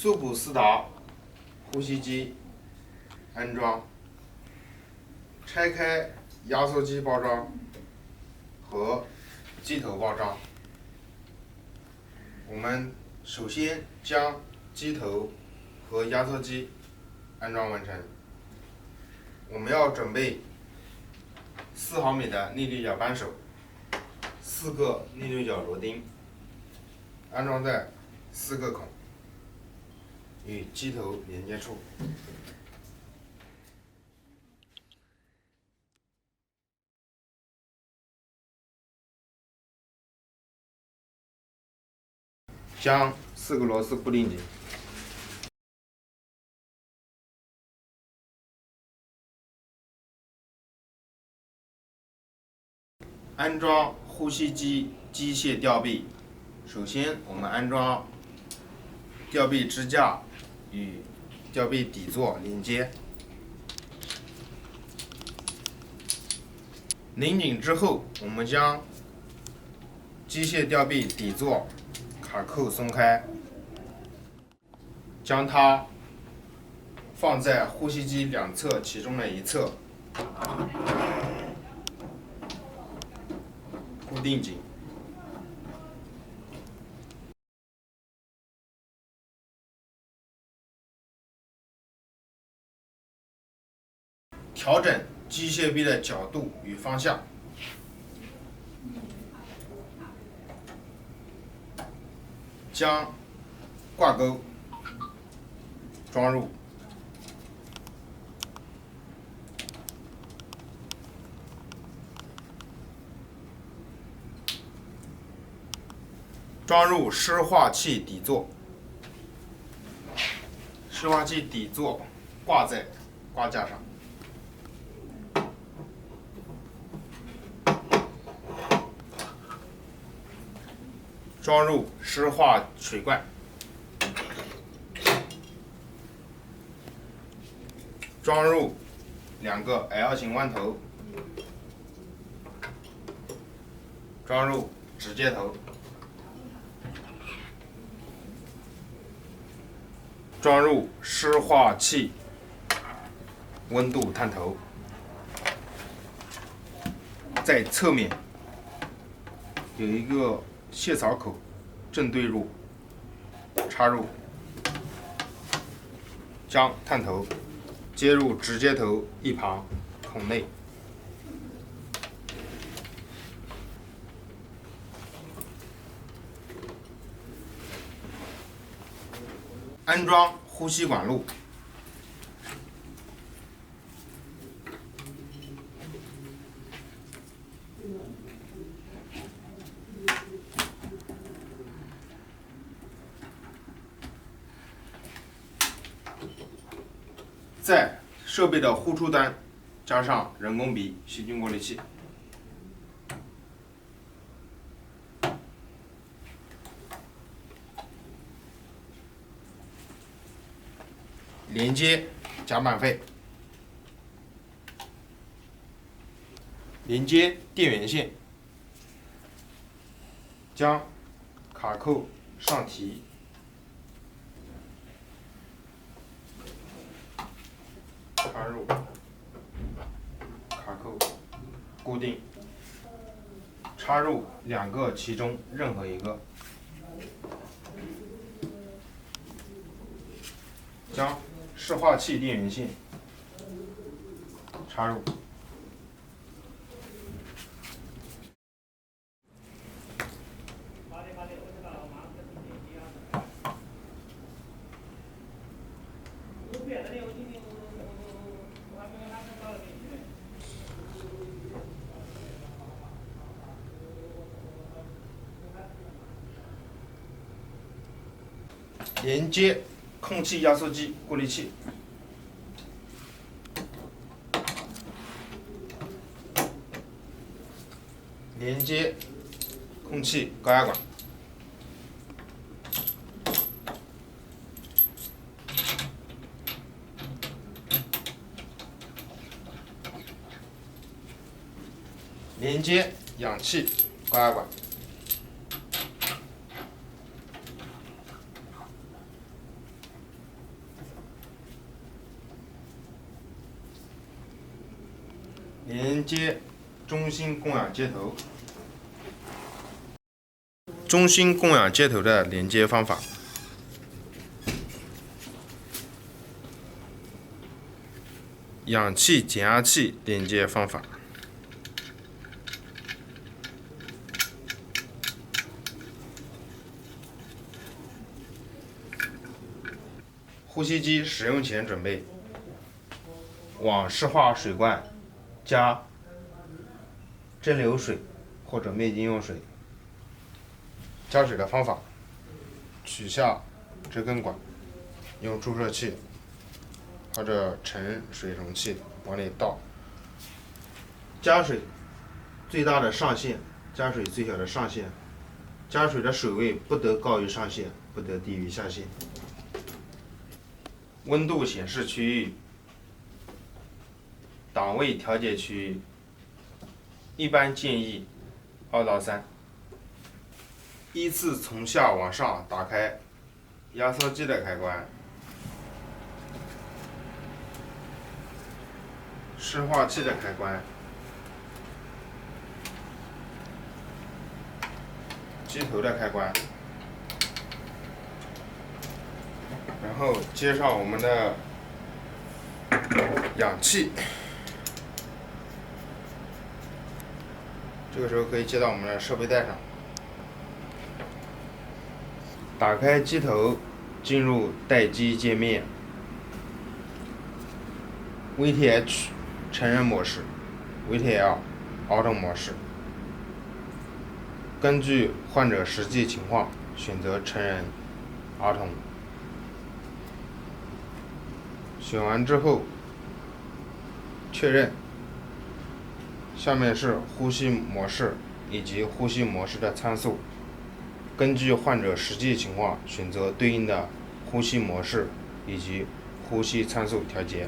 苏普斯达呼吸机安装，拆开压缩机包装和机头包装。我们首先将机头和压缩机安装完成。我们要准备4毫米的逆对角扳手，4个逆对角螺钉，安装在4个孔与机头连接处。将4个螺丝固定紧。安装呼吸机机械吊臂，首先我们安装吊臂支架与吊臂底座连接。拧紧之后，我们将机械吊臂底座卡扣松开，将它放在呼吸机两侧其中的一侧，固定紧。调整机械臂的角度与方向。将挂钩装入，装入湿化器底座，湿化器底座挂在挂架上。装入湿化水罐，装入2个 L 型弯头，装入直接头，装入湿化器温度探头，在侧面有一个泄槽口，正对入，插入，将探头接入直接头一旁孔内，安装呼吸管路。在设备的呼出端加上人工鼻细菌过滤器，连接夹板肺，连接电源线，将卡扣上提，插入，卡扣固定，插入2个其中任何一个，将湿化器电源线插入，连接空气压缩机过滤器，连接空气高压管，连接氧气高压管，连接中心供氧接头。中心供氧接头的连接方法。氧气减压器连接方法。呼吸机使用前准备：往湿化水罐加蒸馏水或者灭菌用水。加水的方法：取下这根管，用注射器或者盛水容器往里倒。加水最大的上限，加水最小的上限。加水的水位不得高于上限，不得低于下限。温度显示区域，档位调节区域，一般建议2到3。依次从下往上打开压缩机的开关、湿化器的开关、机头的开关，然后接上我们的氧气。这个时候可以接到我们的设备带上。打开机头，进入待机界面 ，VTH 成人模式 ，VTL 儿童模式。根据患者实际情况选择成人、儿童。选完之后确认。下面是呼吸模式以及呼吸模式的参数。根据患者实际情况选择对应的呼吸模式以及呼吸参数调节。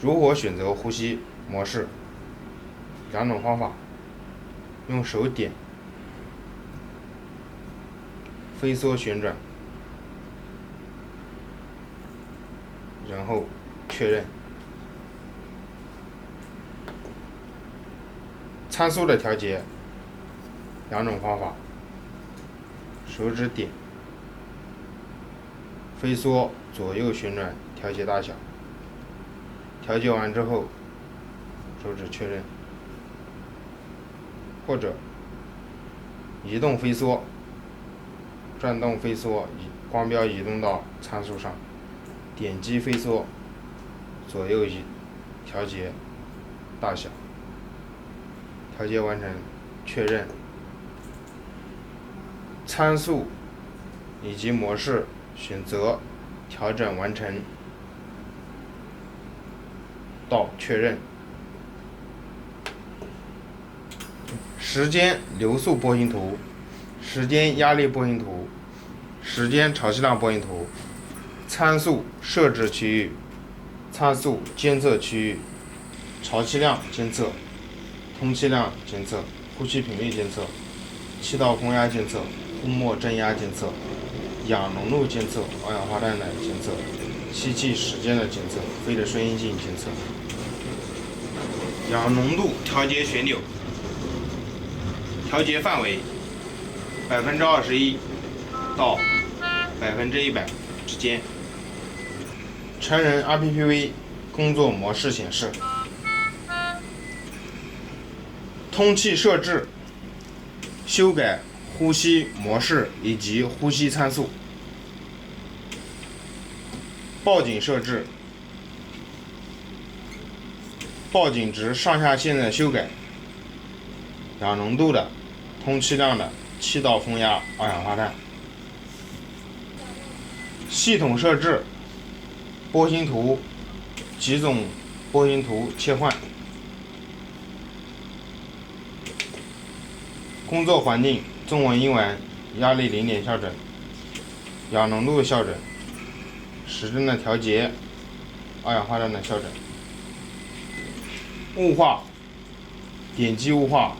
如何选择呼吸模式？2种方法：用手点，飞梭旋转，然后确认。参数的调节2种方法：手指点，飞梭左右旋转调节大小。调节完之后，手指确认，或者移动飞梭，转动飞梭，光标移动到参数上，点击飞梭，左右调节大小。调节完成，确认。参数以及模式选择调整完成到确认。时间流速波形图、时间压力波形图、时间潮气量波形图、参数设置区域、参数监测区域、潮气量监测、通气量监测、呼吸频率监测、气道风压监测、呼沫正压监测、氧浓度监测、二氧化碳的监测、吸气时间的监测、肺的顺应性监测。氧浓度调节旋钮，调节范围21%到100%之间。成人 RPPV 工作模式显示。通气设置，修改呼吸模式以及呼吸参数。报警设置，报警值上下限的修改，氧浓度的、通气量的、气道风压、二氧化碳。系统设置，波形图，几种波形图切换。工作环境：中文、英文，压力0点校准，氧浓度校准，时针的调节，二氧化碳的校准。雾化，点击雾化，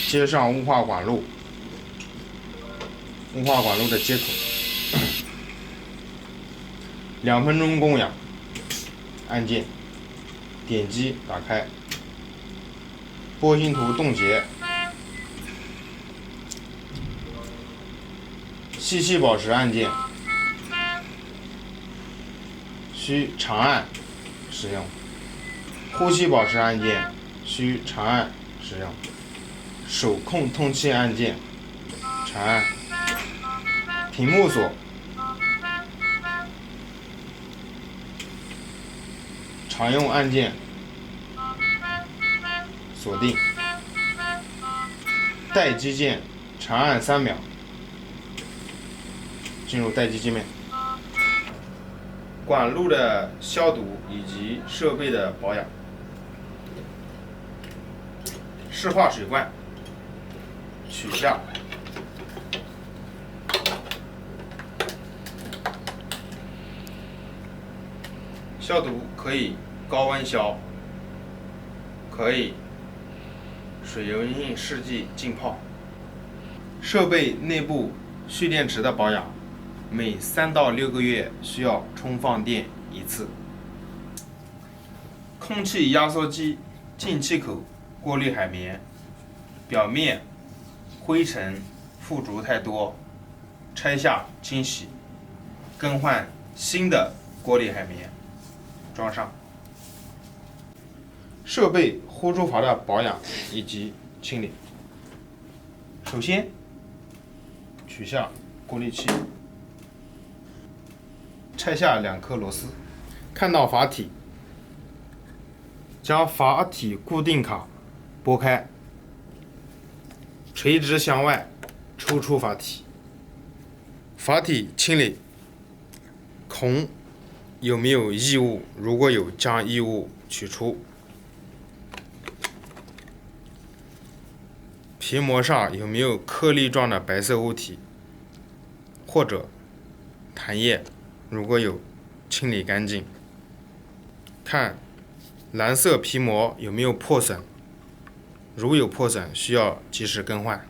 接上雾化管路，雾化管路的接口。2分钟供氧，按键。点击打开，波形图冻结，吸气保持按键，需长按使用；呼气保持按键需长按使用；手控通气按键长按；屏幕锁常用按键锁定，待机键长按3秒，进入待机界面。管路的消毒以及设备的保养。湿化水罐取下，消毒可以高温消，可以水油印试剂浸泡。设备内部蓄电池的保养，每3到6个月需要充放电1次。空气压缩机进气口过滤海绵，表面灰尘附着太多，拆下清洗，更换新的过滤海绵，装上。设备呼出阀的保养以及清理。首先，取下过滤器，拆下2颗螺丝，看到阀体，将阀体固定卡拨开，垂直向外抽出阀体。阀体清理，孔有没有异物？如果有，将异物取出。皮膜上有没有颗粒状的白色物体或者痰液？如果有，清理干净。看蓝色皮膜有没有破损，如有破损，需要及时更换。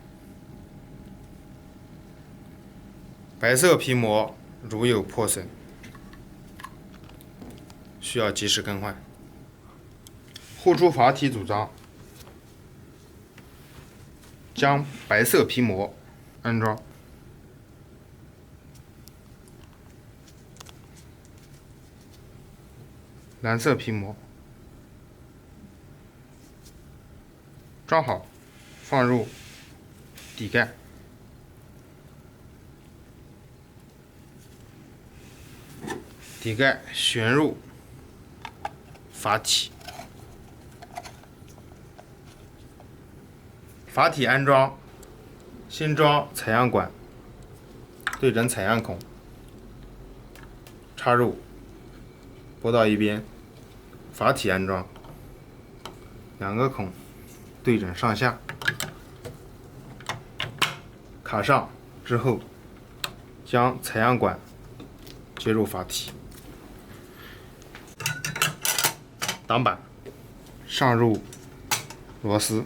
白色皮膜如有破损，需要及时更换。呼出阀体组装，将白色皮膜安装，蓝色皮膜装好，放入底盖，底盖旋入阀体，阀体安装，先装采样管，对准采样孔，插入，拨到一边，阀体安装，2个孔对准上下，卡上之后，将采样管接入阀体，挡板上入螺丝。